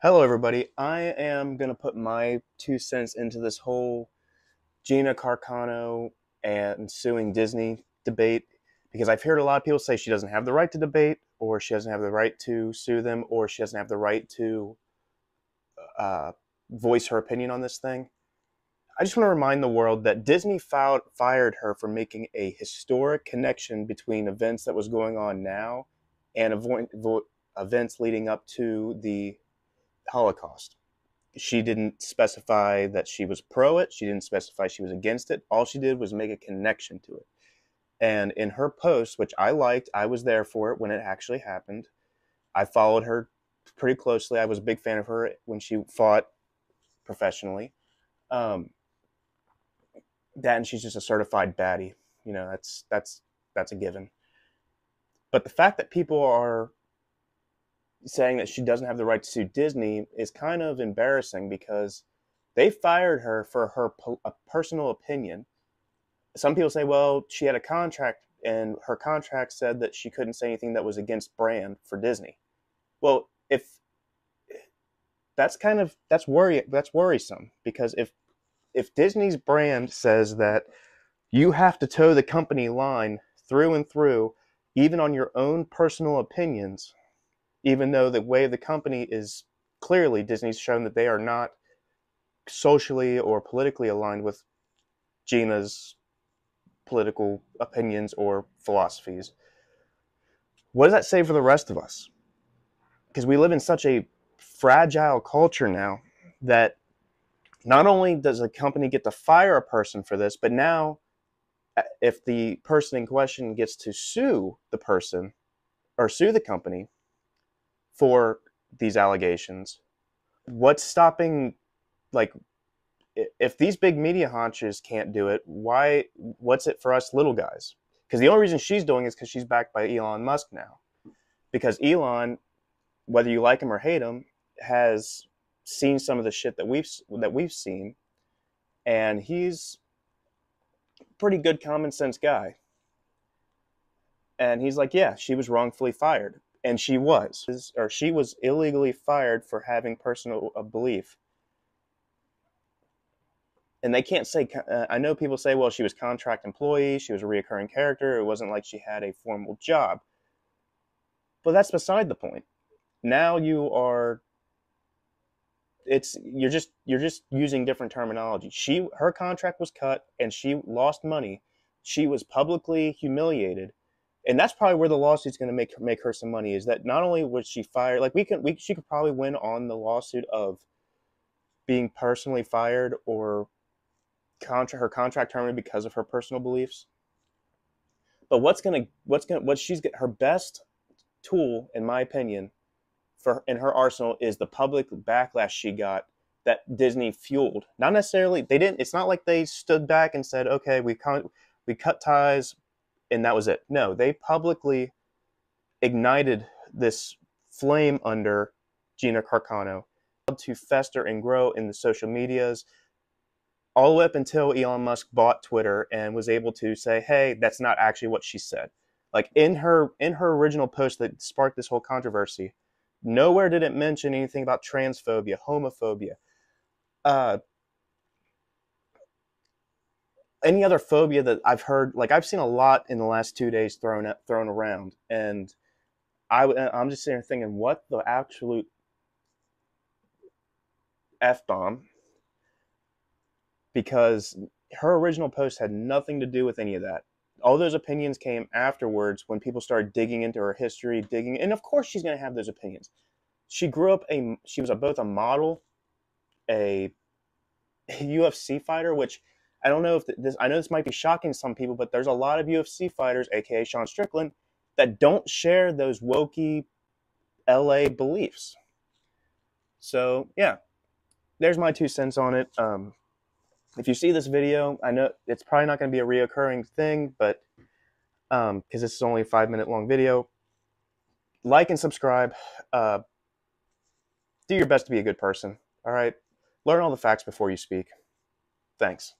Hello, everybody. I am going to put my 2 cents into this whole Gina Carano and suing Disney debate because I've heard a lot of people say she doesn't have the right to debate, or she doesn't have the right to sue them, or she doesn't have the right to uh, voice her opinion on this thing. I just want to remind the world that Disney fired her for making a historic connection between events that was going on now and events leading up to the Holocaust. She didn't specify that she was pro it. She didn't specify she was against it. All she did was make a connection to it. And in her post, which I liked, I was there for it when it actually happened. I followed her pretty closely. I was a big fan of her when she fought professionally. Um, that and she's just a certified baddie. You know, that's a given. But the fact that people are saying that she doesn't have the right to sue Disney is kind of embarrassing because they fired her for her a personal opinion. Some people say, well, she had a contract and her contract said that she couldn't say anything that was against brand for Disney. Well, if that's worrisome, because if Disney's brand says that you have to toe the company line through and through, even on your own personal opinions, even though the way the company is clearly, Disney's shown that they are not socially or politically aligned with Gina's political opinions or philosophies. What does that say for the rest of us? Because we live in such a fragile culture now that not only does a company get to fire a person for this, but now if the person in question gets to sue the person or sue the company for these allegations, what's stopping, like, if these big media honchos can't do it, what's it for us little guys? Because the only reason she's doing it is because she's backed by Elon Musk now. Because Elon, whether you like him or hate him, has seen some of the shit that we've seen, and he's a pretty good common sense guy. And he's like, yeah, she was wrongfully fired. And she was illegally fired for having personal belief. And they can't say, I know people say, well, she was contract employee, she was a reoccurring character, it wasn't like she had a formal job. But that's beside the point. Now you're just using different terminology. Her contract was cut and she lost money. She was publicly humiliated. And that's probably where the lawsuit's going to make her some money, is that not only was she fired, like she could probably win on the lawsuit of being personally fired or her contract terminated because of her personal beliefs. But her best tool, in my opinion, in her arsenal is the public backlash she got that Disney fueled. Not necessarily, it's not like they stood back and said, okay, we cut ties and that was it. No, they publicly ignited this flame under Gina Carano to fester and grow in the social medias, all the way up until Elon Musk bought Twitter and was able to say, hey, that's not actually what she said. Like in her original post that sparked this whole controversy, nowhere did it mention anything about transphobia, homophobia, any other phobia that I've heard. Like I've seen a lot in the last 2 days thrown around, and I'm just sitting there thinking, what the absolute F-bomb? Because her original post had nothing to do with any of that. All those opinions came afterwards when people started digging into her history, and of course she's going to have those opinions. She grew up she was both a model, a UFC fighter, which I don't know if I know this might be shocking to some people, but there's a lot of UFC fighters, aka Sean Strickland, that don't share those wokey LA beliefs. So yeah, there's my 2 cents on it. If you see this video, I know it's probably not going to be a reoccurring thing, but because this is only a 5-minute long video, like and subscribe. Do your best to be a good person. All right, learn all the facts before you speak. Thanks.